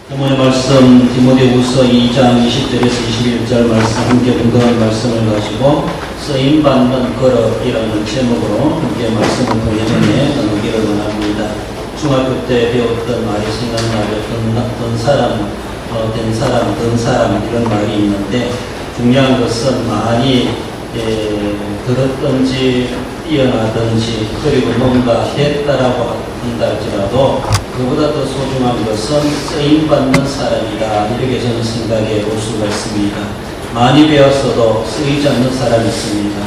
오늘 말씀 디모데후서 2장 20절에서 21절 말씀 함께 분명한 말씀을 가지고 쓰임받는 거룩이라는 제목으로 함께 말씀을 통해 나누기를 원합니다. 중학교 때 배웠던 말이 생각나요. 든 사람 이런 말이 있는데 중요한 것은 많이 들었든지 뛰어나든지 그리고 뭔가 됐다라고 한다 할지라도 그보다 더 소중한 것은 쓰임받는 사람이다. 이렇게 저는 생각해 볼 수가 있습니다. 많이 배웠어도 쓰이지 않는 사람이 있습니다.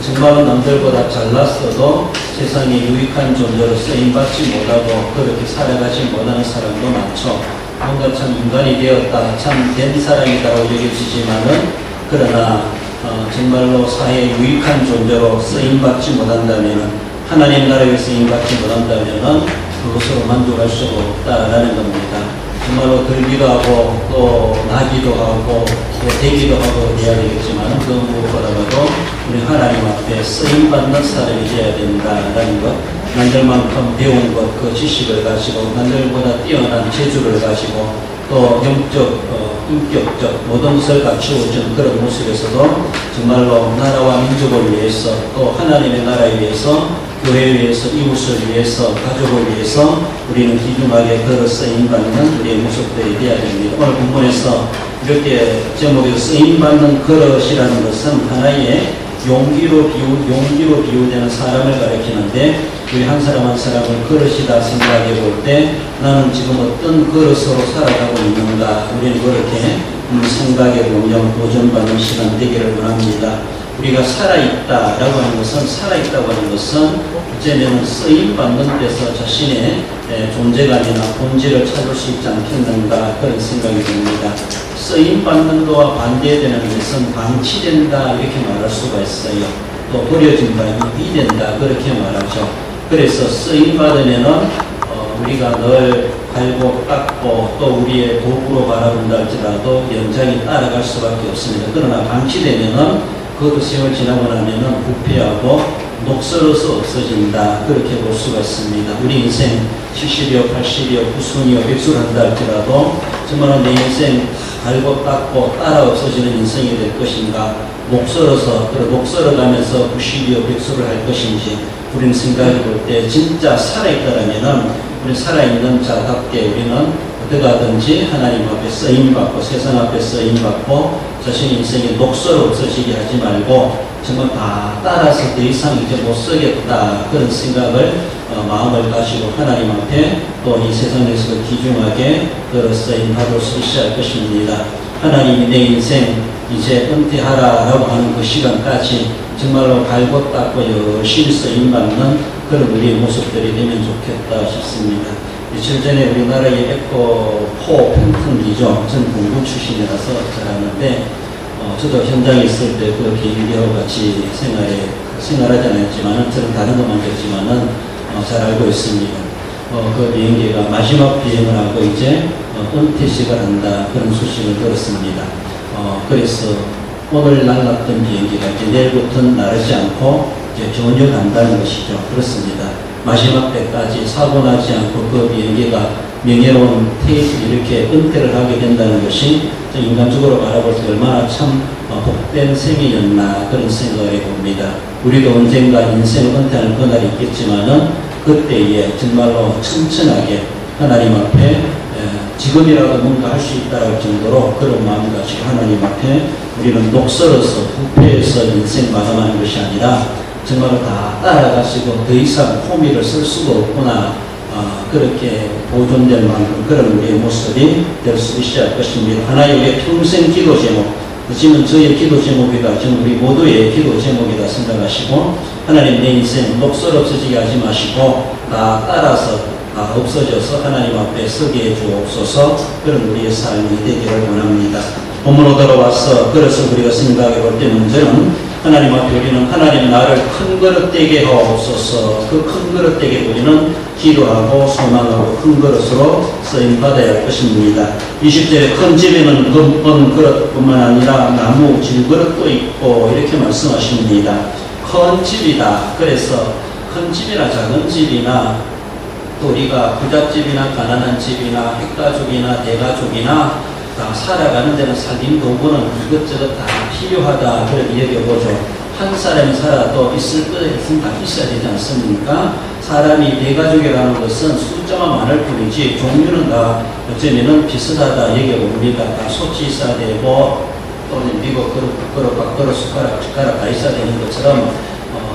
정말로 남들보다 잘났어도 세상에 유익한 존재로 쓰임받지 못하고 그렇게 살아가지 못하는 사람도 많죠. 뭔가 참 인간이 되었다, 참 된 사람이다라고 여겨지지만은 그러나 정말로 사회에 유익한 존재로 쓰임받지 못한다면 하나님 나라에 쓰임받지 못한다면 그것으로 만족할 수가 없다라는 겁니다. 정말로 들기도 하고 또 나기도 하고 또 되기도 하고 해야 되겠지만 그 무엇보다도 우리 하나님 앞에 쓰임받는 사람이 되어야 된다라는 것, 남들만큼 배운 것, 그 지식을 가지고 남들보다 뛰어난 재주를 가지고 또 영적, 인격적 모든 것을 갖추어진 그런 모습에서도 정말로 나라와 민족을 위해서 또 하나님의 나라에 위해서 교회를 위해서 이웃을 위해서 가족을 위해서 우리는 귀중하게 걸어 쓰임받는 우리의 모습들이 되어야 됩니다. 오늘 본문에서 이렇게 제목에서 쓰임받는 그릇이라는 것은 하나의 용기로 비유되는 사람을 가리키는데 우리 한 사람 한 사람을 그릇이다 생각해 볼 때 나는 지금 어떤 그릇으로 살아가고 있는가 우리는 그렇게 생각해 보며 도전받는 시간 되기를 원합니다. 우리가 살아있다라고 하는 것은 살아있다고 하는 것은 이제는 쓰임받는 데서 자신의 존재감이나 본질을 찾을 수 있지 않겠는가 그런 생각이 듭니다. 쓰임받는 거와 반대되는 것은 방치된다 이렇게 말할 수가 있어요. 또 버려진다, 유기된다 그렇게 말하죠. 그래서 쓰임받으면은 우리가 늘 갈고 닦고 또 우리의 도구로 바라본다 할지라도 연장이 따라갈 수밖에 없습니다. 그러나 방치되면은 그 세월 지나고 나면은 부패하고 녹슬어서 없어진다 그렇게 볼 수가 있습니다. 우리 인생 70이요 80이요 90이요 100수를 한다 할지라도 정말 내 인생 갈고 닦고 따라 없어지는 인생이 될 것인가 녹슬어서 녹슬어가면서 90이요 100수를 할 것인지 우리는 생각해 볼 때 진짜 살아있다라면은 우리 살아있는 자답게 우리는 어떻게 하든지 하나님 앞에 쓰임받고 세상 앞에 쓰임받고 자신의 인생에 녹슬어 없어지게 하지 말고 정말 다 따라서 더 이상 이제 못 쓰겠다 그런 생각을 마음을 가지고 하나님 앞에 또 이 세상에서 귀중하게 그 쓰임받을 수 있어야 할 것입니다. 하나님이 내 인생 이제 은퇴하라라고 하는 그 시간까지 정말로 갈고 닦고 열심히 쓰임받는 그런 우리의 모습들이 되면 좋겠다 싶습니다. 며칠 전에 우리나라의 에코 팬텀이죠. 저는 공군 출신이라서 잘 아는데 저도 현장에 있을 때 그 비행기하고 같이 생활하지 않았지만 저는 다른 것만 했지만은 잘 알고 있습니다. 그 비행기가 마지막 비행을 하고 이제 은퇴식을 한다 그런 소식을 들었습니다. 그래서 오늘 날랐던 비행기가 이제 내일부터는 나르지 않고 이제 전혀 간다는 것이죠. 그렇습니다. 마지막 때까지 사고 나지 않고 그 비행기가 명예로운 이렇게 은퇴를 하게 된다는 것이 인간적으로 바라볼 때 얼마나 참 복된 생이었나 그런 생각을 해봅니다. 우리도 언젠가 인생을 은퇴하는 그날이 있겠지만은 그때에 정말로 천천하게 하나님 앞에 지금이라도 뭔가 할 수 있다할 정도로 그런 마음 가지고 하나님 앞에 우리는 녹슬어서 부패해서 인생 마감하는 것이 아니라 정말로 다 따라가시고 더 이상 호미를 쓸 수가 없구나 그렇게 보존될 만큼 그런 우리의 모습이 될 수 있어야 할 것입니다. 하나의 우리의 평생 기도 제목 지금 저의 기도 제목이다. 저는 우리 모두의 기도 제목이다 생각하시고 하나님 내 인생 녹슬 없어지게 하지 마시고 다 따라서 다 없어져서 하나님 앞에 서게 해 주옵소서. 그런 우리의 삶이 되기를 원합니다. 본문으로 들어와서 그래서 우리가 생각해 볼 때 문제는 하나님 앞에 우리는 하나님 나를 큰 그릇 되게 하옵소서. 그 큰 그릇 되게 우리는 기도하고 소망하고 큰 그릇으로 쓰임받아야 할 것입니다. 20절에 큰 집에는 금은 그릇뿐만 아니라 나무 질그릇도 있고 이렇게 말씀하십니다. 큰 집이다. 그래서 큰 집이나 작은 집이나 또 우리가 부잣집이나 가난한 집이나 핵가족이나 대가족이나 다 살아가는 데는 살림 도구는 이것저것 다 필요하다 그렇게 여겨보죠. 한 사람이 살아도 있을 것에 있으면 다 있어야 되지 않습니까? 사람이 대가족이라는 것은 숫자만 많을 뿐이지 종류는 다 어쩌면은 비슷하다 여겨봅니다. 다 소치 있어야 되고 또는 미국 그릇, 밥그릇, 숟가락 다 있어야 되는 것처럼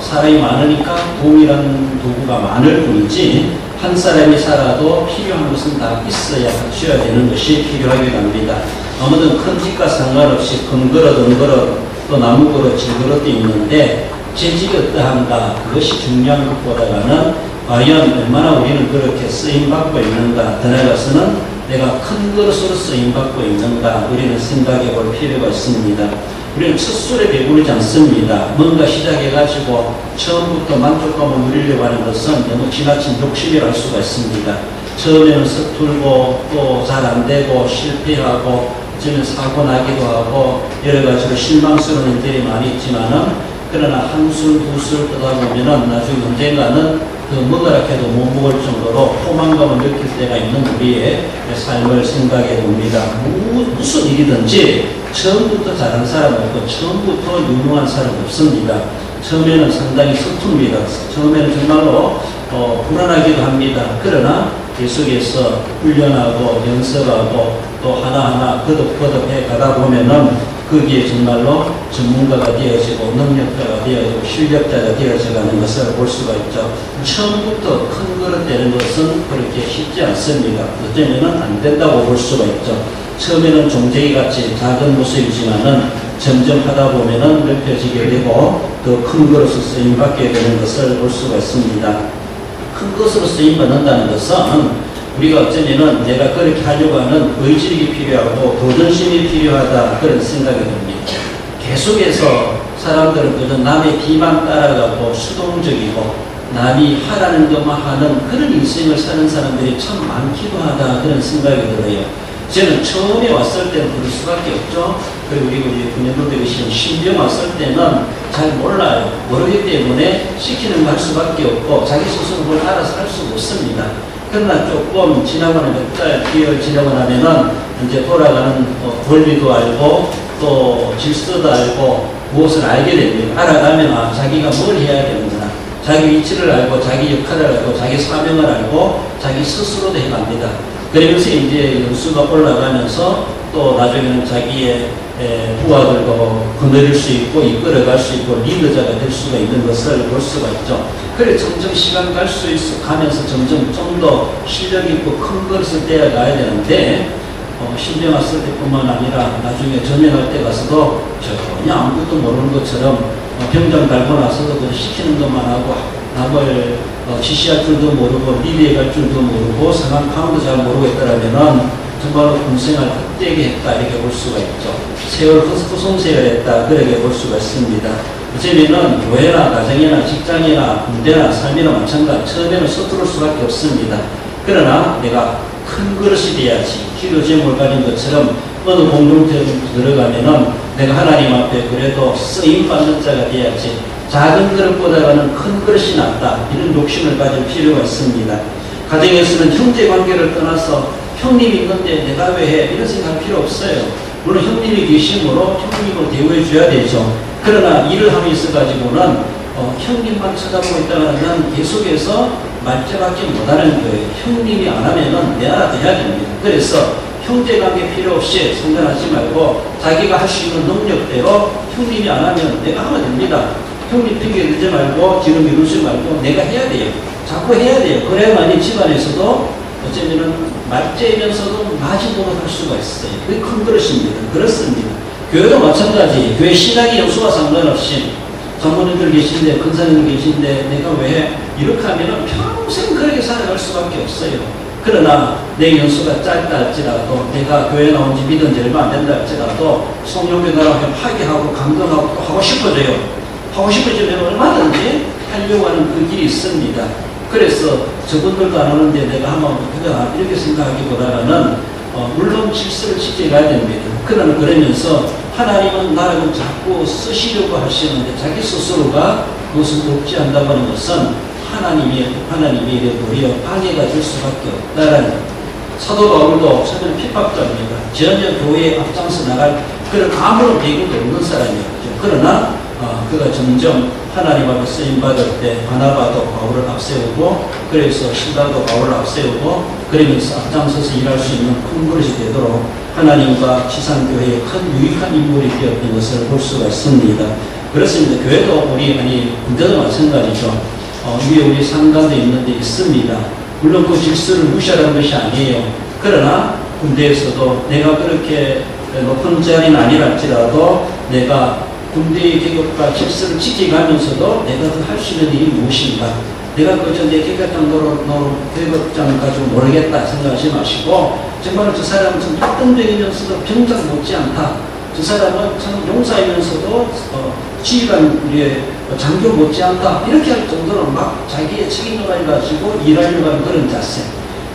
사람이 많으니까 도움이라는 도구가 많을 뿐이지 한 사람이 살아도 필요한 것은 다 있어야 갖춰야 되는 것이 필요하게 합니다. 아무튼 큰 집과 상관없이 큰 그릇, 은그릇, 또 나무 그릇, 질그릇도 있는데 재질이 어떠한가 그것이 중요한 것보다는 과연 얼마나 우리는 그렇게 쓰임받고 있는가 더 나아가서는 내가 큰 그릇으로 쓰임받고 있는가 우리는 생각해 볼 필요가 있습니다. 우리는 첫술에 배부르지 않습니다. 뭔가 시작해가지고 처음부터 만족감을 누리려고 하는 것은 너무 지나친 욕심이라 할 수가 있습니다. 처음에는 서툴고 또 잘 안되고 실패하고 어쩌면 사고 나기도 하고 여러 가지로 실망스러운 일들이 많이 있지만은 그러나 한술 두술 떠다 보면은 나중에 언젠가는 그 먹으라 해도 못 먹을 정도로 포만감을 느낄 때가 있는 우리의 삶을 생각해 봅니다. 무슨 일이든지 처음부터 잘한 사람 없고 처음부터 유능한 사람 없습니다. 처음에는 상당히 서툽니다. 처음에는 정말로 불안하기도 합니다. 그러나 계속해서 훈련하고 연습하고 또 하나하나 거듭거듭해 가다 보면은 거기에 정말로 전문가가 되어지고 능력자가 되어지고 실력자가 되어져가는 것을 볼 수가 있죠. 처음부터 큰 그릇 되는 것은 그렇게 쉽지 않습니다. 어쩌면은 안 된다고 볼 수가 있죠. 처음에는 종제기 같이 작은 모습이지만은 점점 하다 보면은 넓혀지게 되고 더 큰 그릇으로 쓰임받게 되는 것을 볼 수가 있습니다. 큰 것으로 쓰임받는다는 것은 우리가 어쩌면은 내가 그렇게 하려고 하는 의지력이 필요하고 도전심이 필요하다 그런 생각이 듭니다. 계속해서 사람들은 그저 남의 뒤만 따라가고 수동적이고 남이 하라는 것만 하는 그런 인생을 사는 사람들이 참 많기도 하다 그런 생각이 들어요. 저는 처음에 왔을 때는 그럴 수밖에 없죠. 그리고 우리 군인들도 계신 신병 왔을 때는 잘 몰라요. 모르기 때문에 시키는 거 할 수밖에 없고 자기 스스로 뭘 알아서 할 수가 없습니다. 그러나 조금 지나고는 몇 달, 기회를 지나고 나면은 이제 돌아가는 권리도 알고 또 질서도 알고 무엇을 알게 됩니다. 알아가면 자기가 뭘 해야 되는구나. 자기 위치를 알고 자기 역할을 알고 자기 사명을 알고 자기 스스로도 해갑니다. 그러면서 이제 연수가 올라가면서 또 나중에는 자기의 부하들도 거느릴 수 있고 이끌어갈 수 있고 리더자가 될 수가 있는 것을 볼 수가 있죠. 그래 점점 시간 갈 수 있어 가면서 점점 좀 더 실력 있고 큰 것을 떼어가야 되는데 신병 왔을 때뿐만 아니라 나중에 전역할 때 가서도 전혀 아무것도 모르는 것처럼 병장 달고 나서도 그 시키는 것만 하고 남을 지시할 줄도 모르고 리드해 갈 줄도 모르고 상황 파악도 잘 모르고 있더라면은 정말로 군생활 헛되게 했다 이렇게 볼 수가 있죠. 세월 후송세월 했다 그렇게 볼 수가 있습니다. 어쩌면은 교회나 가정이나 직장이나 군대나 삶이나 마찬가지 처음에는 서투를 수밖에 없습니다. 그러나 내가 큰 그릇이 돼야지 기도 제목을 가진 것처럼 어느 공동체에 들어가면은 내가 하나님 앞에 그래도 쓰임받는 자가 돼야지 작은 그릇보다는 큰 그릇이 낫다 이런 욕심을 가질 필요가 있습니다. 가정에서는 형제 관계를 떠나서 형님이 있는데 내가 왜 해? 이런 생각 필요 없어요. 물론 형님이 계심으로 형님으로 대우해 줘야 되죠. 그러나 일을 함에 있어가지고는 형님만 쳐다보고 있다가는 계속해서 말자밖에 못하는 거예요. 형님이 안 하면은 내 알아서 해야 됩니다. 그래서 형제관계 필요 없이 상관하지 말고 자기가 할 수 있는 능력대로 형님이 안 하면 내가 하면 됩니다. 형님 핑계 대지 말고 지금 미루지 말고 내가 해야 돼요. 자꾸 해야 돼요. 그래야만이 집안에서도 어쩌면은 말재면서도 마지노릇 할 수가 있어요. 그게 큰 그릇입니다. 그렇습니다. 교회도 마찬가지. 교회 신학의 연수와 상관없이 장모님들 계신데 근사님들 계신데 내가 왜 이렇게 하면은 평생 그렇게 살아갈 수밖에 없어요. 그러나 내 연수가 짧다 할지라도 내가 교회 나온 지 믿은 지 얼마 안 된다 할지라도 성령교회라고 파괴하고 감동하고 또 하고 싶어져요. 하고 싶어지면 얼마든지 하려고 하는 그 길이 있습니다. 그래서 저분들도 안 하는데 내가 한번 해라 이렇게 생각하기보다는 물론 질서를 지켜가야 됩니다. 그러나 그러면서 하나님은 나를 자꾸 쓰시려고 하시는데 자기 스스로가 그것을 돕지 않는다고 하는 것은 하나님이 도리어 방해가 될 수밖에 없다라는 사도 바울도 처음에는 핍박자입니다. 전혀 교회에 앞장서 나갈 그런 아무런 배경도 없는 사람이었죠. 그러나 그가 점점 하나님 앞에 쓰임받을 때 바나바도 바울을 앞세우고 그래서 시바도 바울을 앞세우고 그러면서 앞장서서 일할 수 있는 큰 그릇이 되도록 하나님과 지상교회의 큰 유익한 인물이 되었던 것을 볼 수가 있습니다. 그렇습니다. 교회도 군대도 마찬가지죠. 위에 우리 상관도 있는데 있습니다. 물론 그 질서를 무시하는 것이 아니에요. 그러나 군대에서도 내가 그렇게 높은 자리는 아니랄지라도 내가 군대의 계급과 질서를 지켜가면서도 내가 더 할 수 있는 일이 무엇인가, 내가 그저 내 계급장 가지고 모르겠다 생각하지 마시고 정말 저 사람은 참 활동적이면서도 병장 못지않다, 저 사람은 참 용사이면서도 지휘관 장교 못지않다, 이렇게 할 정도로 막 자기의 책임감을 가지고 일하려고 하는 그런 자세,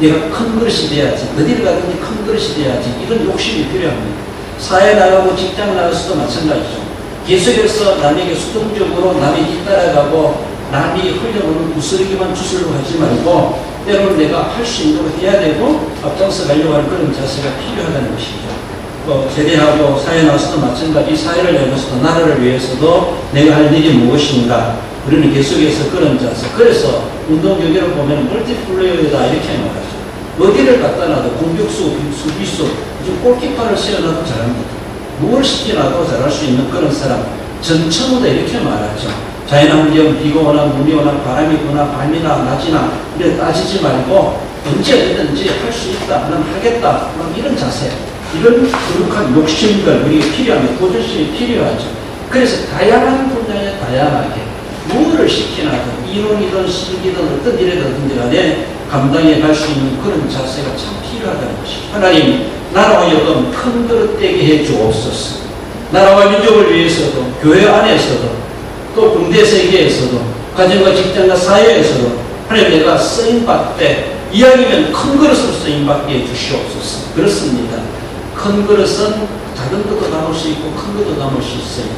내가 큰 그릇이 돼야지, 어디를 가든지 큰 그릇이 돼야지, 이런 욕심이 필요합니다. 사회 나가고 직장 나가서도 마찬가지죠. 계속해서 남에게 수동적으로 남이 뒤따라가고 남이 흘려오는 구슬기만 주술로 하지 말고 때로는 내가 할 수 있는 걸 해야 되고 앞장서 가려고 하는 그런 자세가 필요하다는 것이죠. 제대하고 사회 나와서도 마찬가지, 사회를 내면서도 나라를 위해서도 내가 할 일이 무엇인가, 우리는 계속해서 그런 자세. 그래서 운동경기를 보면 멀티플레이어다 이렇게 말하죠. 어디를 갖다 놔도 공격수, 수비수, 골키퍼를 세워놔도 잘합니다. 뭘 시켜놔도 잘할 수 있는 그런 사람, 전천후다 이렇게 말하죠. 자연환경, 비가 오나 눈이 오나 바람이 부나 밤이나 낮이나 이렇게 따지지 말고 언제 어디든지 할 수 있다, 난 하겠다, 이런 자세, 이런 거룩한 욕심들 우리가 필요합니다. 도전심이 필요하죠. 그래서 다양한 분야에 다양하게 무엇을 시키나든 이론이든 실기든 어떤 일이든 간에 감당해 갈 수 있는 그런 자세가 참 필요하다는 것이죠. 하나님, 나라와 여금 큰 그릇 되게 해 주옵소서. 나라와 민족을 위해서도, 교회 안에서도, 또 군대 세계에서도, 가정과 직장과 사회에서도 하나님, 내가 쓰임받되 이왕이면 큰 그릇으로 쓰임받게 해 주시옵소서. 그렇습니다. 큰 그릇은 작은 것도 담을 수 있고 큰 것도 담을 수 있어요.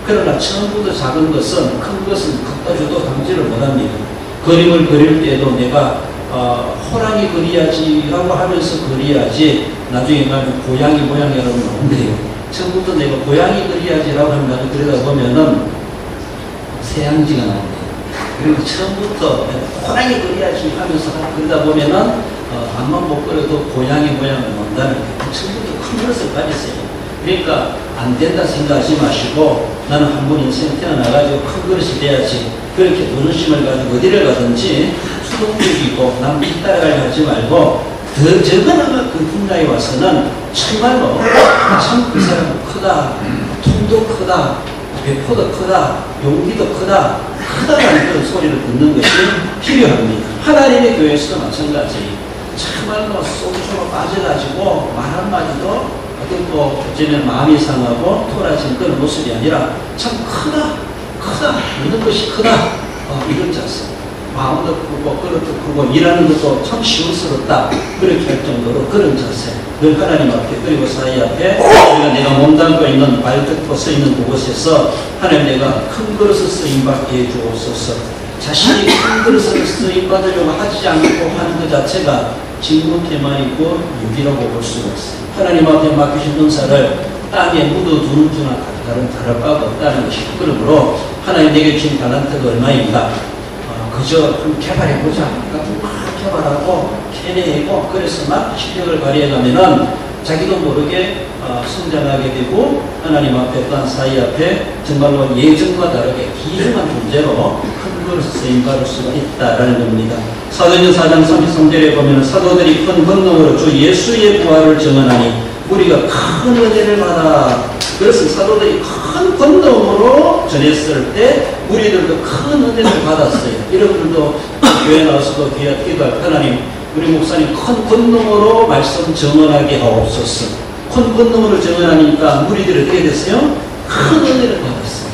그러나 처음부터 작은 것은 큰 것은 갖다 줘도 담지를 못합니다. 그림을 그릴 때도 내가 호랑이 그려야지라고 하면서 그려야지 나중에 가면 고양이 모양이라고 나온대요. 처음부터 내가 고양이 그려야지라고 하면 나중에 그러다 보면은 새양지가 나온대요. 그리고 처음부터 호랑이 그려야지 하면서 그러다 보면은 앞만 못 그려도 고양이 모양을 나온다는 거예요. 처음부터 큰 것을 가졌어요. 그러니까 안 된다 생각하지 마시고 나는 한 번 인생 태어나가지고 큰 그릇이 돼야지, 그렇게 도전심을 가지고 어디를 가든지 수동적이고 남 뒤따라가려 하지 말고 더 적어나가 그 분야에 와서는 정말로 참 그 사람은 크다, 통도 크다, 배포도 크다, 용기도 크다라는 그런 소리를 듣는 것이 필요합니다. 하나님의 교회에서도 마찬가지. 정말로 속으로 빠져가지고 말 한마디도 어쩌면 마음이 상하고 토라진 그런 모습이 아니라 참 크다, 이런 것이 크다, 이런 자세. 마음도 크고 그릇도 크고 일하는 것도 참 시원스럽다, 그렇게 할 정도로 그런 자세. 늘 하나님 앞에, 그리고 사이 앞에 내가 몸담고 있는 발 뜯고 서 있는 그곳에서 하나님, 내가 큰 그릇을 쓰임받게 해주옵소서. 자신이 큰 그릇을 쓰임받으려고 하지 않고 하는 것 자체가 직무태만이고 유기라고 볼 수가 있어요. 하나님 앞에 맡기신 은사를 땅에 묻어두는 주나 다를 바가 없다는 것이, 그러므로 하나님 내게 주신 달란트가 얼마입니다. 그저 한번 개발해보자. 막 개발하고 캐내고 그래서 막 실력을 발휘해가면은 자기도 모르게 성장하게 되고 하나님 앞에 또한 사이 앞에 정말로 예전과 다르게 귀중한 존재로 큰 그릇을 쓰임받을 수가 있다라는 겁니다. 사도행전 4장 33절에 보면 사도들이 큰 권능으로 주 예수의 부활을 증언하니 우리가 큰 은혜를 받아. 그래서 사도들이 큰 권능으로 전했을 때 우리들도 큰 은혜를 받았어요. 여러분들도 교회 나와서도 기도할 하나님, 우리 목사님 큰 권능으로 말씀 증언하게 하옵소서. 큰 권능으로 증언하니까 우리들이 어떻게 됐어요? 큰 은혜를 받았어요.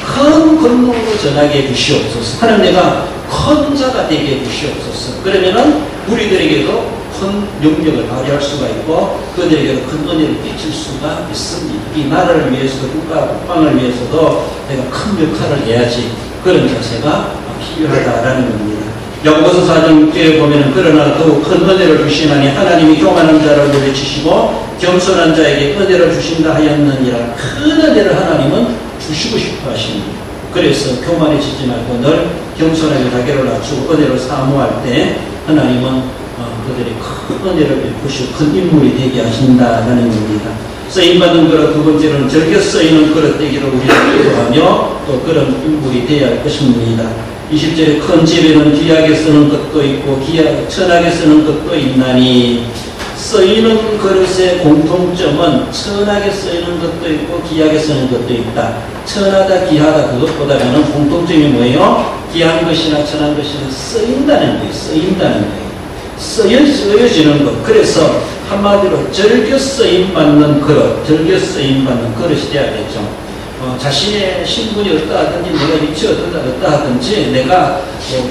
큰 권능으로 전하게 해주시옵소서. 하나님, 내가 큰 자가 되게 해주시옵소서. 그러면은 우리들에게도 큰 영역을 발휘할 수가 있고 그들에게도 큰 은혜를 끼칠 수가 있습니다. 이 나라를 위해서도 국방을 위해서도 내가 큰 역할을 해야지, 그런 자세가 필요하다라는 겁니다. 야고보서 4장 6절에 보면은 그러나 더욱 큰 은혜를 주시나니 하나님이 교만한 자를 물리치시고 겸손한 자에게 은혜를 주신다 하였느니라. 큰 은혜를 하나님은 주시고 싶어 하십니다. 그래서 교만해지지 말고 늘 겸손하게 자기를 낮추고 은혜를 사모할 때 하나님은 그들이 큰 은혜를 베푸시고 큰 인물이 되게 하신다라는 겁니다. 쓰임받는 그릇, 두 번째로는 즐겨 쓰이는 그릇 되기를 우리가 기도하며 또 그런 인물이 되어야 할 것입니다. 20절에 큰 집에는 귀하게 쓰는 것도 있고 천하게 쓰는 것도 있나니, 쓰이는 그릇의 공통점은 천하게 쓰이는 것도 있고 귀하게 쓰는 것도 있다. 천하다 귀하다 그것보다는 공통점이 뭐예요? 귀한 것이나 천한 것이나 쓰인다는 거예요. 쓰인다는 거예요. 쓰여지는 것. 그래서 한마디로 즐겨 쓰임받는 그릇, 즐겨 쓰임받는 그릇이 돼야겠죠. 자신의 신분이 어떠 하든지, 내가 위치 어떠 하든지, 내가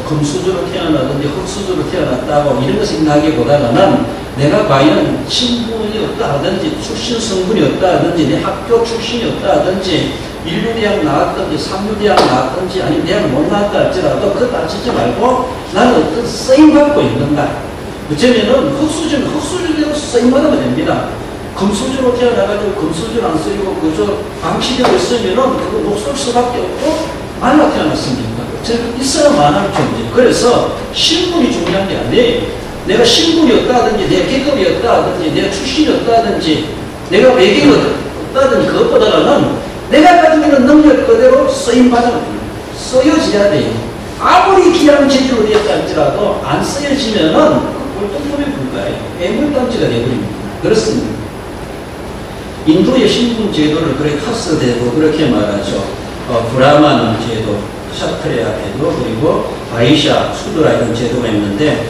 금수저로 태어나든지 흙수저로 태어났다고 이런 거 생각하기보다는 내가 과연 신분이 어떠 하든지, 출신 성분이 어떠 하든지, 내 학교 출신이 어떠 하든지, 인류대학 나왔든지, 삼류대학 나왔든지, 아니면 대학 못 나왔다 할지라도 그거 따지지 말고 나는 어떤 쓰임받고 있는가. 어쩌면은 흙수저는 흙수저대로 쓰임받으면 됩니다. 금수저로 태어나가지고 금수저를 안 쓰이고 그저 방치되고 있으면은 그거 녹슬 수밖에 없고 말라 태어났습니까? 있어야 만할 존재. 그래서 신분이 중요한 게 아니에요. 내가 신분이 없다든지, 내 계급이 없다든지, 내 출신이 없다든지, 내가 외경이 없다든지, 그것보다는 내가 가지고 있는 능력 그대로 쓰임받으면 쓰여져야 돼요. 아무리 귀한 재주로 되었다 할지라도 안 쓰여지면은 꼴통품에 불과해요. 애물단지가 되어버립니다. 그렇습니다. 인도의 신분 제도를 그렇게 카스되고 그렇게 말하죠. 브라만 제도, 샤트레아 제도, 그리고 바이샤, 수드라 이런 제도가 있는데,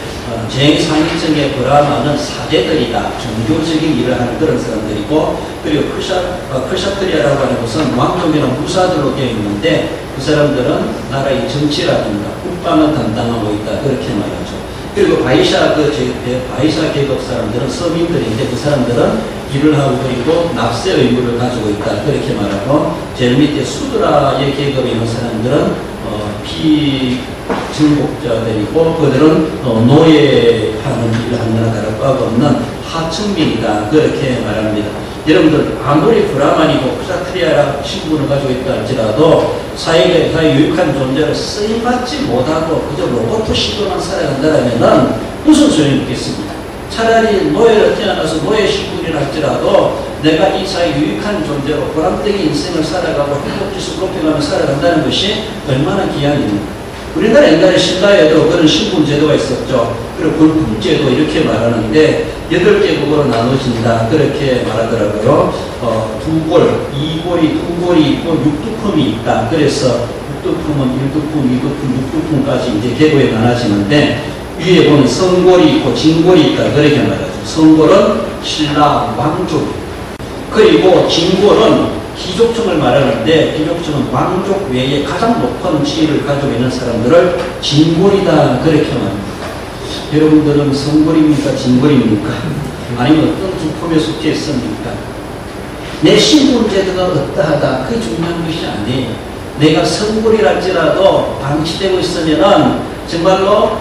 제일 상위층의 브라만은 사제들이다. 종교적인 일을 하는 그런 사람들이고, 그리고 크샤트리아라고 하는 것은 왕족이나 무사들로 되어 있는데, 그 사람들은 나라의 정치라든가 국방을 담당하고 있다. 그렇게 말하죠. 그리고 바이샤 계급 사람들은 서민들인데 그 사람들은 일을 하고 그리고 납세 의무를 가지고 있다. 그렇게 말하고, 제일 밑에 수드라의 계급에 있는 사람들은 피증복자들이고 그들은 노예하는 일을 하는 거나 다를 바가 없는 하층민이다. 그렇게 말합니다. 여러분들 아무리 브라만이고 크사트리아 신분을 가지고 있다 할지라도 사회에 유익한 존재로 쓰임받지 못하고 그저 로봇식으로만 살아간다면 무슨 소용이 있겠습니까? 차라리 노예로 태어나서 노예 신분이라 할지라도 내가 이 사회에 유익한 존재로 보람되게 인생을 살아가고 행복지수 높여가며 살아간다는 것이 얼마나 귀한입니까? 우리나라 옛날에 신라에도 그런 신분 제도가 있었죠. 그리고 불품제도 이렇게 말하는데 8개국으로 나눠진다. 그렇게 말하더라고요. 두골, 이골이, 두골이 있고 육두품이 있다. 그래서 육두품은 1두품, 2두품, 6두품까지 이제 계도에 나눠지는데 위에 보면 성골이 있고 진골이 있다. 그렇게 말하죠. 성골은 신라 왕족. 그리고 진골은 귀족층을 말하는데 귀족층은 왕족 외에 가장 높은 지위를 가지고 있는 사람들을 진골이다. 그렇게 말합니다. 여러분들은 성골입니까? 진골입니까? 아니면 어떤 두품에 속해 있습니까? 내 신분제도가 어떠하다. 그게 중요한 것이 아니에요. 내가 성골이랄지라도 방치되고 있으면은 정말로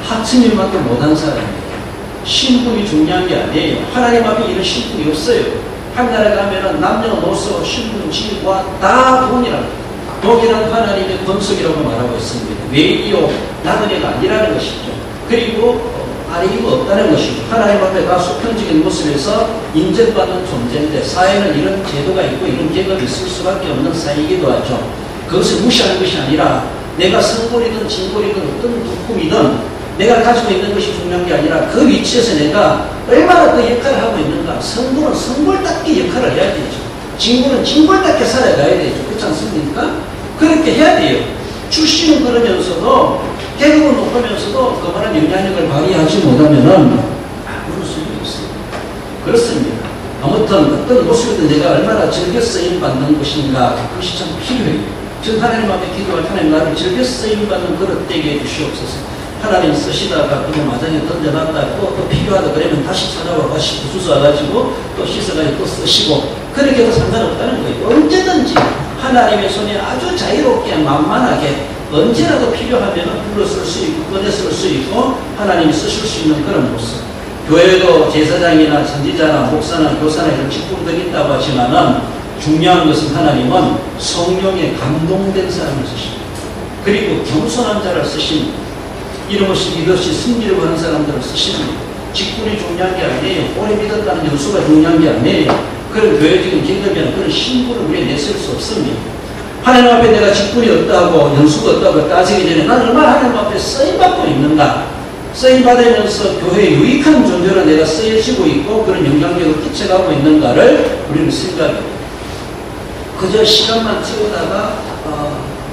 하층민만도 못한 사람이에요. 신분이 중요한 게 아니에요. 하나님 앞에 이런 신분이 없어요. 하나나라 가면은 남녀노소 신분 지위와 다 동일합니다. 동일한 하나님의 권속이라고 말하고 있습니다. 외이요 나그네가 아니라는 것이죠. 그리고 아래이고 없다는 것이죠. 하나님 앞에 다 수평적인 모습에서 인정받는 존재인데 사회는 이런 제도가 있고 이런 계급이 있을 수밖에 없는 사회이기도 하죠. 그것을 무시하는 것이 아니라 내가 성골이든 진골이든 어떤 두품이든 내가 가지고 있는 것이 중요한 게 아니라 그 위치에서 내가 얼마나 그 역할을 하고 있는가. 성골은 성골답게 역할을 해야 되죠. 진골은 진골답게 살아가야 되죠. 그렇지 않습니까? 그렇게 해야 돼요. 출신은 그러면서도 계급은 높으면서도 그만한 영향력을 발휘하지 못하면은 아무런 소용이 없어요. 그렇습니다. 아무튼 어떤 모습이든 내가 얼마나 즐겨 쓰임받는 것인가 그것이 참 필요해요. 지금 하나님 앞에 기도할 하나님 나를 즐겨 쓰임받는 그릇 되게 해주시옵소서. 하나님 쓰시다가 그거 마당에 던져놨다 또 필요하다 그러면 다시 찾아와 다시 주워가지고 또 씻어가지고 또 쓰시고 그렇게 해도 상관없다는 거예요. 언제든지 하나님의 손에 아주 자유롭게 만만하게 언제라도 필요하면 불러 쓸 수 있고 꺼내 쓸 수 있고 하나님이 쓰실 수 있는 그런 모습. 교회도 제사장이나 선지자나 목사나 교사나 이런 직분들이 있다고 하지만은 중요한 것은 하나님은 성령에 감동된 사람을 쓰십니다. 그리고 겸손한 자를 쓰십니다. 이런 것이 이것이 승리를 하는 사람들을 쓰십니다. 직분이 중요한 게 아니에요. 오래 믿었다는 연수가 중요한 게 아니에요. 그런 교회적인 계급이나 그런 신분을 우리가 내세울 수 없습니다. 하나님 앞에 내가 직분이 없다고 연수가 없다고 따지기 전에 나는 얼마나 하나님 앞에 쓰임받고 있는가. 쓰임받으면서 교회에 유익한 존재로 내가 쓰여지고 있고 그런 영향력을 끼쳐가고 있는가를 우리는 생각해요. 그저 시간만 채우다가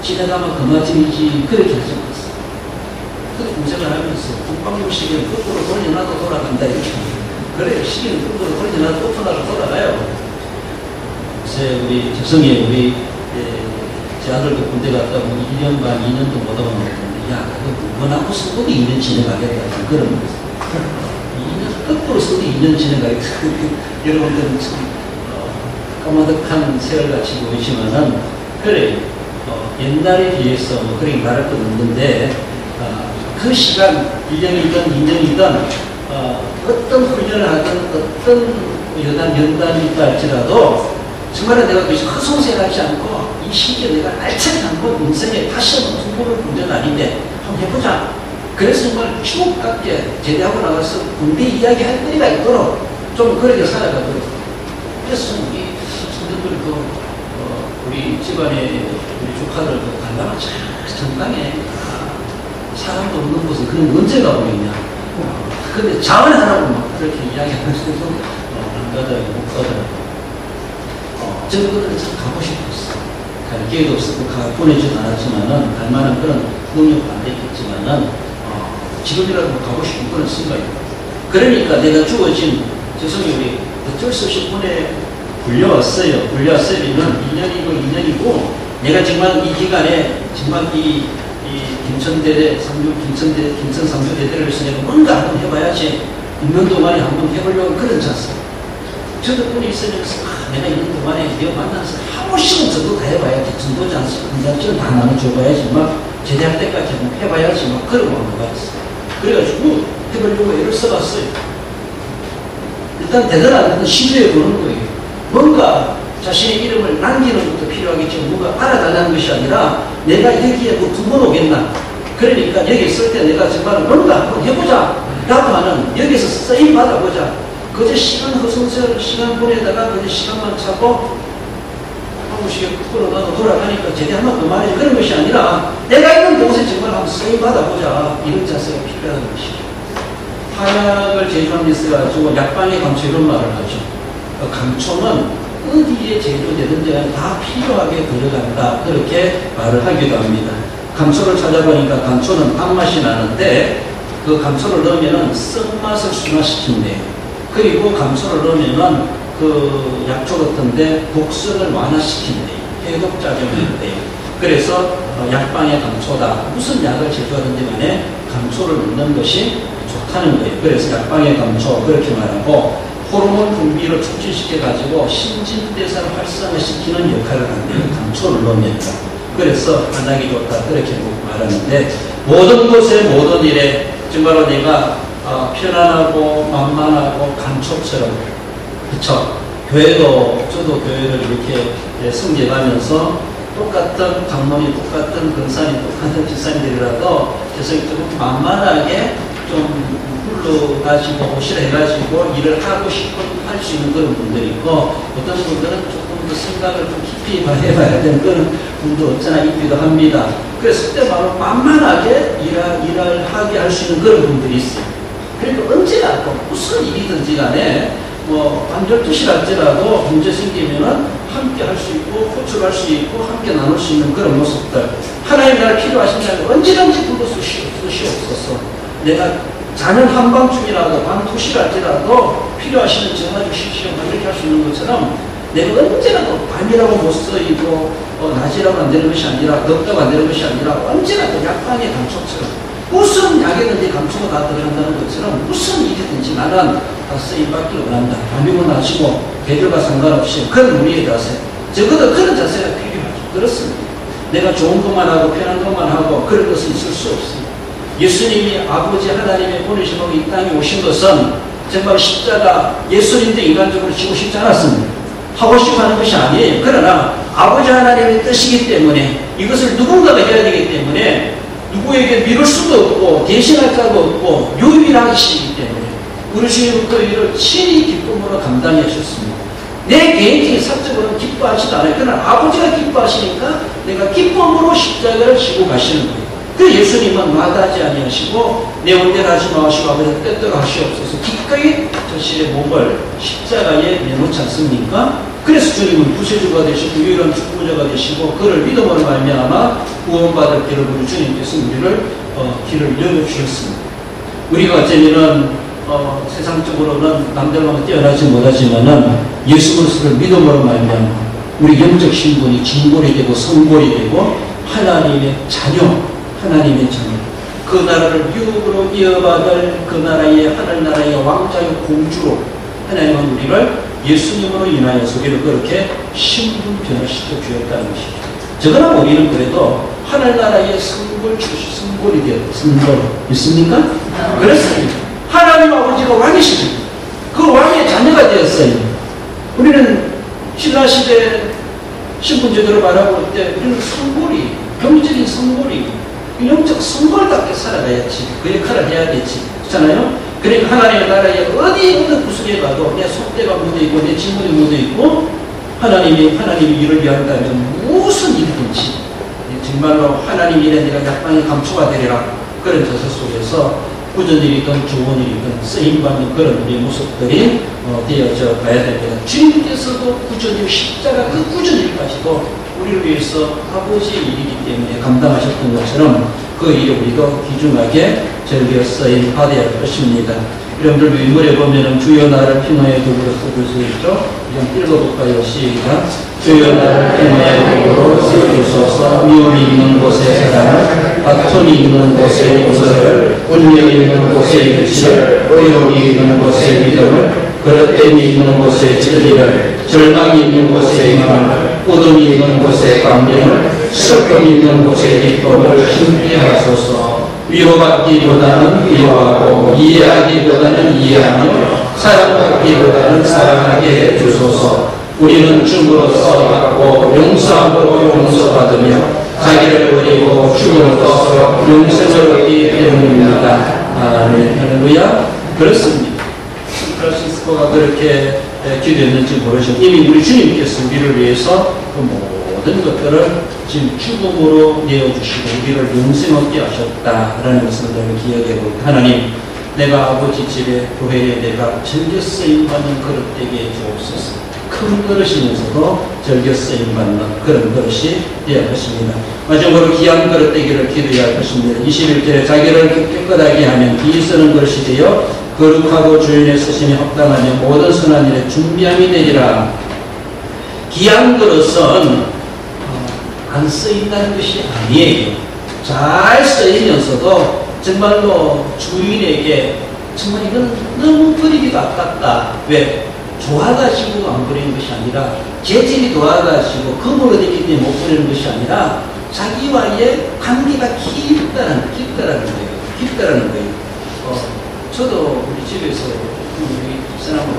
지나가면 그만이지 그렇게 하지 않았어요. 그렇게 공생을 하면서 국방용 시계는 거꾸로 돌려놔도 돌아간다 이렇게 그래요. 시계는 거꾸로 돌려놔도 거꾸로 돌아가요. 그래서 우리 재성이 우리 제 아들도 군대 갔다 오고 1년 반 2년도 못 하고 나왔는데 야 그거 원하고 써도 2년 지나가겠다 그런 거였어요. 2년 거꾸로 써도 2년 지나가겠다. 여러분들은 참 까마득한 세월같이 보이지만은 그래 옛날에 비해서 뭐 그렇게 말할 건 없는데 그 시간 1년이든 2년이든 어떤 훈련을 하든 어떤 연단이 있다 할지라도 정말 내가 그것이 허송세하지 않고 이 시기에 내가 알차게 한번 인생에 다시 한번 통보를 문제는 아닌데 한번 해보자. 그래서 정말 추억 같게 제대하고 나가서 군대 이야기 할 때가 있도록 좀 그렇게 살아가도록. 그래서 우리 성도들 우리 집안에 우리 조카들 간다면 참 정당에 사람도 없는 곳에 그런 언제 가보겠냐. 근데 자원 하나로 막 그렇게 이야기하면서 안 가더라고 못 가더라고. 저들은 참 가고 싶었어. 갈 기회도 없었고 보내지도 않았지만은 갈 만한 그런 능력도 안 됐겠지만은 지금이라도 가고 싶은 그런 생각이 그러니까 내가 주어진 죄송해요 우리 어쩔 수 없이 불려왔어요. 불려왔으면 1년이고 2년이고 내가 정말 이 기간에 정말 이 김천대대 김천 상주대대를 위해서 내가 뭔가 한번 해봐야지. 있는 동안에 한번 해보려고 그런 잤어요. 저도 분이 있으면서 내가 있는 동안에 내가 만나서 한 번씩은 정도 다 해봐야지. 정도지 않습니까? 한 장쯤은 다 나눠줘봐야지. 막 제대할 때까지 한번 해봐야지. 막 그런 마음을 가졌어요. 그래가지고 해보려고 애를 써봤어요. 일단 대단한 건 시도해 보는 거예요. 뭔가 자신의 이름을 남기는 것도 필요하겠지만 뭔가 알아달라는 것이 아니라 내가 여기에 뭐 두 번 오겠나. 그러니까 여기 있을 때 내가 정말 뭔가 한번 해보자. 라고 하는 여기서 쓰임 받아보자. 그저 시간 허송세월 시간 보내다가 그저 시간만 차고 한 번씩 끌어가도 돌아가니까 제대 한번 그만해 그런 것이 아니라 내가 있는 곳에 정말 한번 쓰임 받아보자. 이런 자세가 필요한 것이죠. 한약을 제조하면서 가지고 약방의 감초 이런 말을 하죠. 감초는 어디에 제조되든지 다 필요하게 들어간다. 그렇게 말을 하기도 합니다. 감초를 찾아보니까 감초는 단맛이 나는데 그 감초를 넣으면은 쓴맛을 순화시킨대요. 그리고 감초를 넣으면은 그 약초 같은데 독성을 완화시킨대요. 해독작용이 있대요. 그래서 약방의 감초다. 무슨 약을 제조하든지 간에 감초를 넣는 것이 좋다는 거예요. 그래서 약방의 감초 그렇게 말하고 호르몬 분비를 촉진시켜가지고 신진대사를 활성화시키는 역할을 한대요. 감초를 넣으면. 그래서 한약이 좋다. 그렇게 말하는데 모든 곳에 모든 일에 정말로 내가 편안하고 만만하고 감초처럼 그쵸? 교회도 저도 교회를 이렇게 성장하면서 똑같은 강론이 똑같은 근산이 똑같은 집사님들이라도 계속 조금 만만하게 좀 불러가지고 오시라 해가지고 일을 하고 싶은 할 수 있는 그런 분들이 있고 어떤 분들은 조금 더 생각을 좀 깊이 해봐야 되는 그런 분도 없잖아 있기도 합니다. 그래서 그때 바로 만만하게 일을 하게 할 수 있는 그런 분들이 있어요. 그러니까 언제나 또 무슨 일이든지 간에 뭐 한 12시 할지라도 문제 생기면은 함께 할 수 있고 호출할 수 있고 함께 나눌 수 있는 그런 모습들 하나님 나라 필요하신다면 언제든지 불러 주시옵소서. 내가 자는 한밤중이라도 밤 2시 할지라도 필요하시면 전화 주십시오. 이렇게 할 수 있는 것처럼 내가 언제라도 밤이라고 못 쓰이고 낮이라고 안 되는 것이 아니라 덥다고 안 되는 것이 아니라 언제라도 약방의 감초처럼 무슨 약이든지 감초가 다 들어간다는 것처럼 무슨 일이든지 나는 다 쓰임받기를 원한다. 밤이고 낮이고 계절과 상관없이 그런 우리의 자세 적어도 그런 자세가 필요하죠. 그렇습니다. 내가 좋은 것만 하고 편한 것만 하고 그런 것은 있을 수 없습니다. 예수님이 아버지 하나님의 보내심으로 이 땅에 오신 것은 정말 십자가 예수님도 인간적으로 지고 싶지 않았습니다. 하고 싶어 하는 것이 아니에요. 그러나 아버지 하나님의 뜻이기 때문에 이것을 누군가가 해야 되기 때문에 누구에게 미룰 수도 없고 대신할 자도 없고 유일하시기 때문에 우리 주님은 그 일을 친히 기쁨으로 감당해 주셨습니다. 내 개인적인 사적으로는 기뻐하지도 않아요. 그러나 아버지가 기뻐하시니까 내가 기쁨으로 십자가를 지고 가시는 거예요. 그 예수님은 마다하지 아니하시고 내 원대로 하지 마시고 아버지가 뜻대로 하시옵소서 기꺼이 자신의 몸을 십자가에 내놓지 않습니까? 그래서 주님은 구세주가 되시고 유일한 축구자가 되시고 그를 믿음으로 말미암아 구원받을 길을 우리 주님께서 우리를 길을 열어주셨습니다. 우리가 어쩌면은 세상적으로는 남들과 뛰어나지 못하지만은 예수 그리스도를 믿음으로 말미암아 우리 영적 신분이 진골이 되고 성골이 되고 하나님의 자녀, 그 나라를 유업으로 이어받을 그 나라의 하늘나라의 왕자의 공주로 하나님은 우리를 예수님으로 인하여서 우리를 그렇게 신분 변화시켜 주었다는 것이죠. 저거나 우리는 그래도 하늘나라의 성골이 되었다. 성골 있습니까? 그렇습니다. 하나님 아버지가 왕이시죠. 그 왕의 자녀가 되었어요. 우리는 신라시대 신분 제도를 바라볼 때 우리는 성골이, 병적인 성골이, 영적 성골답게 살아가야지. 그 역할을 해야겠지. 그렇잖아요? 그러니까 하나님의 나라에 어디 어느 구석에 가도 내 속대가 묻어있고 내 지문이 묻어있고 하나님이 일을 위한다면 무슨 일이든지 정말로 하나님 일에 내가 약방에 감초가 되리라. 그런 저서 속에서 굳은 일이든 좋은 일이든 쓰임받는 그런 우리의 모습들이 되어져 가야 됩니다. 주님께서도 굳은 일, 십자가 그 굳은 일까지도 우리를 위해서 아버지의 일이기 때문에 감당하셨던 것처럼 그 일을 우리도 귀중하게 즐겨 쓰임 받아야 할 것입니다. 여러분들 윗물에 보면은 주여 나를 피노의 도구로 써주시죠. 그냥 읽어볼까요? 시작. 주여 나를 피노의 도구로 써주소서. 미움이 있는 곳에 사랑을, 다툼이 있는 곳에 용서를, 운명이 있는 곳에 유치를, 의욕이 있는 곳에 믿음을, 그릇됨이 있는 곳에 진리를, 절망이 있는 곳에 희망을, 어둠이 있는 곳에 감명을, 슬픔이 있는 곳에 기쁨을 힘게 하소서. 위로받기보다는 위로하고 이해하기보다는 이해하며 사랑받기보다는 사랑하게 해주소서. 우리는 죽음으로써 받고 용서함으로 용서받으며 자기를 버리고 죽음으로써 용서를 얻기 때문입니다. 아멘. 할렐루야. 그렇습니다. 프란시스코가 그렇게 기도했는지 모르죠. 이미 우리 주님께서 우리를 위해서 그 모든 것들을 지금 죽음으로 내어주시고 우리를 영생 얻게 하셨다라는 것을 기억해보고 하나님, 내가 아버지 집에 교회에 내가 즐겨 쓰임받는 그릇 되게 해주옵소서. 큰 그릇이면서도 즐겨 쓰임받는 그런 그릇이 되어야 것입니다. 마지막으로 귀한 그릇 되기를 기도해야 할 것입니다. 21절에 자기를 깨끗하게 하면 비 쓰는 그릇이 되어 거룩하고 주인의 쓰심에 합당하며 모든 선한 일에 준비함이 되리라. 귀한 그릇은 안 쓰인다는 것이 아니에요. 잘 쓰이면서도 정말로 주인에게 정말 이건 너무 버리기도 아깝다. 왜? 좋아가지고 안 버리는 것이 아니라 재질이 좋아가지고 금으로 되기 때문에 못 버리는 것이 아니라 자기와의 관계가 깊다라는 거예요. 저도 우리 집에서 우리 집사람으로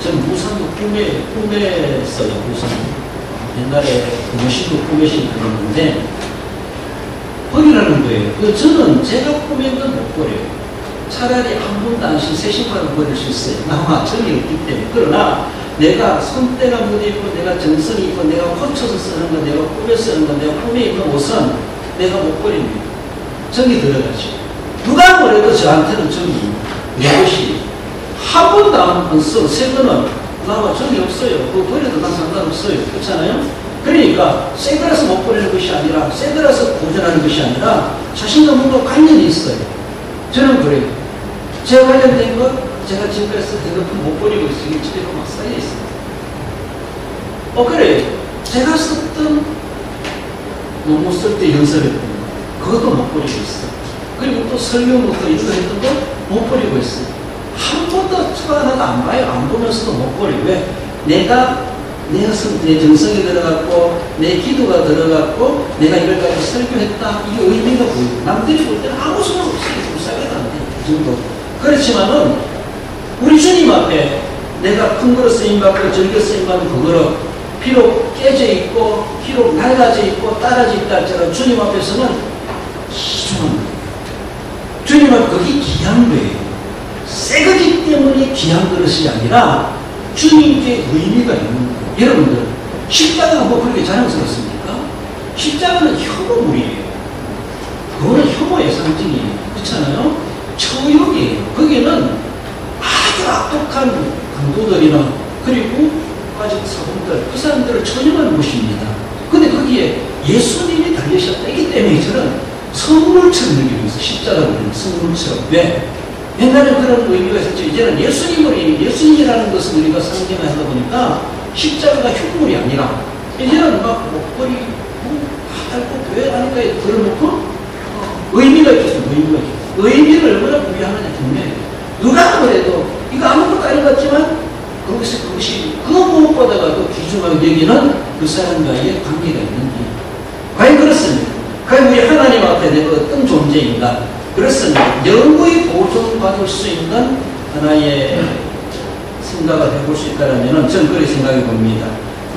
전 무상도 꿈에서요. 무상. 옛날에 무신도 꾸며신 그랬는데 버리라는 거예요. 저는 제가 꾸민 건 못 버려요. 차라리 한 번도 안 신 새 신발을 버릴 수 있어요. 나와 정이 없기 때문에. 그러나 내가 손때가 묻어있고 내가 정성이 있고 내가 고쳐서 쓰는 거, 내가 꾸며 쓰는 거, 내가 꾸며 입는 옷은 내가 못 버립니다. 정이 들어가죠. 누가 뭐래도 저한테는 정이 내 옷이 한 번도 안 써. 새 거는 나와 정이 없어요. 그거 버려도 난 상관없어요. 그렇잖아요? 그러니까 새 거라서 못 버리는 것이 아니라 새 거라서 보존하는 것이 아니라 자신과 뭔가 관련이 있어요. 저는 그래요. 제가 관련된 것, 제가 지금까지 핸드폰 못 버리고 있으니 집에 막 쌓여 있어요. 그래요. 제가 썼던 논문 쓸 때 연설했던 거, 그것도 못 버리고 있어요. 그리고 또 설명부터 인도했던 거 못 버리고 있어요. 한 번도 초 하나도 안 봐요. 안 보면서도 못 버리고. 왜? 내가 내 정성이 들어갔고 내 기도가 들어갔고 내가 이걸까지 설교했다. 이게 의미가 보이고 남들이 볼 때는 아무 소용 없이 불쌍해도 안 돼. 그 정도. 그렇지만은 우리 주님 앞에 내가 큰 거로 쓰임받고 즐겨 쓰임받는 그 거로 비록 깨져 있고 비록 낡아져 있고 따라져 있다 할지라도 주님 앞에서는 귀중한 거예요. 주님 앞에 그게 귀한 거예요. 새 거기 때문에 귀한 그릇이 아니라 주님께 의미가 있는 거예요. 여러분들 십자가가 뭐 그렇게 자랑스럽습니까? 십자가는 혐오물이에요. 그거는 혐오의 상징이에요. 그렇잖아요? 처욕이에요. 거기는 아주 악독한 강도들이나 그리고 아직 사범들 그 사람들을 처형하는 곳입니다. 근데 거기에 예수님이 달리셨다기 때문에 저는 선물처럼 느끼고 있어요. 십자가를 선물처럼. 왜? 옛날에 그런 의미가 있었죠. 이제는 예수님이라는 것을 우리가 상징하다 보니까 십자가가 흉물이 아니라 이제는 막 목걸이 달고 교회 가니까 걸어놓고 의미가 있겠습니다. 의미를 얼마나 부여하느냐 중요해요. 누가 그래도 이거 아무것도 아닌 것 같지만 그것이 그 무엇보다가 더 귀중하게 여기는 그 사람과의 관계가 있는지. 과연 그렇습니다. 과연 우리 하나님 앞에 내가 어떤 존재인가? 그렇습니다. 영구히 보존받을 수 있는 하나의 생각을 해볼 수 있다면 저는 그렇게 생각해 봅니다.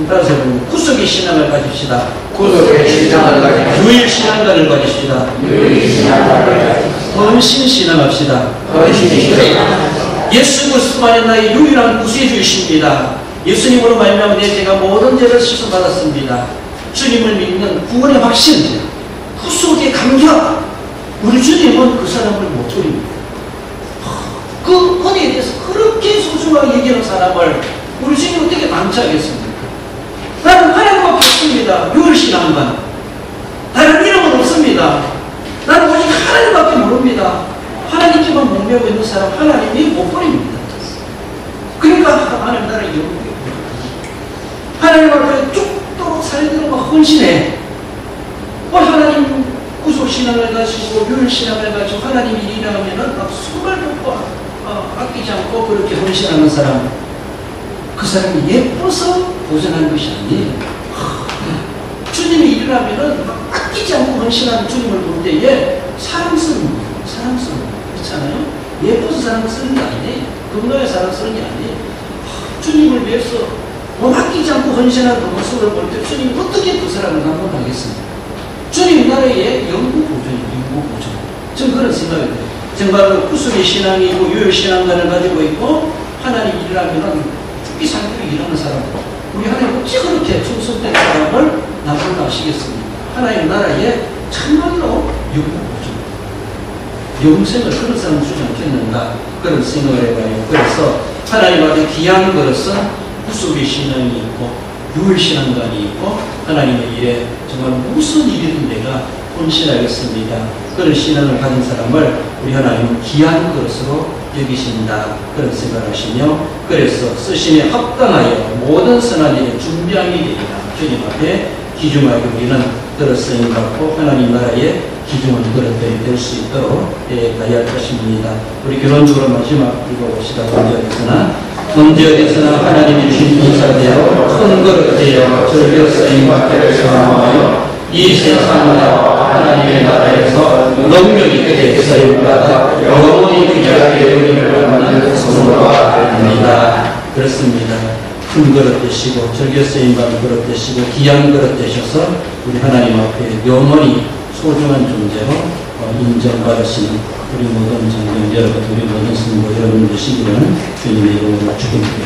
따라서 구속의 신앙을 가집시다. 구속의 신앙을 가집시다. 유일 신앙관을 가집시다. 유일 신앙을 가집시다. 헌신 신앙합시다. 헌신 신앙. 예수 그리스도만이 나의 유일한 구세주이십니다. 예수님으로 말미암아 제가 모든 죄를 씻어받았습니다. 주님을 믿는 구원의 확신, 구속의 감격. 우리 주님은 그 사람을 못 버립니다. 그 은혜에 대해서 그렇게 소중하게 얘기하는 사람을 우리 주님이 어떻게 방치하겠습니까? 나는 하나님밖에 없습니다. 유일신앙관. 다른 이름은 없습니다. 나는 오직 하나님밖에 모릅니다. 하나님께만 목매고 있는 사람 하나님이 못 버립니다. 그러니까 하나님 나라의 영광이 하나님 앞에 죽도록 살도록 헌신해. 하나님 구속신앙을 가지고 유일신앙을 가지고 하나님이 일하면은 막 숨을 뱉고 아끼지 않고 그렇게 헌신하는 사람, 그 사람이 예뻐서 보존하는 것이 아니에요. 주님이 일하면은 막 아끼지 않고 헌신하는 주님을 볼 때에 사랑스러운 거예요. 사랑스러운 거예요. 그렇잖아요? 예뻐서 사랑스러운 게 아니에요. 건강에 사랑스러운 게 아니에요. 주님을 위해서 아끼지 않고 헌신하는 그 모습을 볼 때 주님이 어떻게 그 사람을 감동하겠습니까? 주님 나라의 영구 보존이에요. 영구 보존. 저는 그런 생각이 들어요. 정말로 구속의 신앙이고 유일신앙관을 가지고 있고 하나님 일하면은 죽기 살기로 일하는 사람. 우리 하나님 어찌 그렇게 충성된 사람을 나불라 하시겠습니까? 하나님 나라의 참말로 영구 보존. 영생을 그런 사람 주지 않겠는가? 그런 생각을 해봐요. 그래서 하나님 앞에 귀한 것은 구속의 신앙이 있고 유일신앙관이 있고 하나님의 일에 정말 무슨 일이든 내가 헌신하겠습니다. 그런 신앙을 가진 사람을 우리 하나님은 귀한 것으로 여기신다. 그런 생각을 하시며 그래서 쓰심에 합당하여 모든 선한 일에 준비함이 되리라. 주님 앞에 귀중하게 우리는 들었으니 받고 하나님 나라의 귀중한 그릇들이 될 수 있도록 가야 할 것입니다. 우리 결론적으로 마지막 읽어봅시다. 언제 어디서나 하나님이 주신 인사가 되어 큰 그릇 되어 즐겨 쓰임 받기를 소망하여 이 세상과 하나님의 나라에서 능력이 있게 쓰임받아 영원히 귀하게 이름을 받는 성도가 됩니다. 그렇습니다. 큰 그릇 되시고 즐겨 쓰임받는 그릇 되시고 귀한 그릇 되셔서 우리 하나님 앞에 영원히 소중한 존재로 인정받으시는 우리 모든 장병 여러분, 우리 모든 성도 여러분 되시기를 주님의 이름으로 축복드립니다.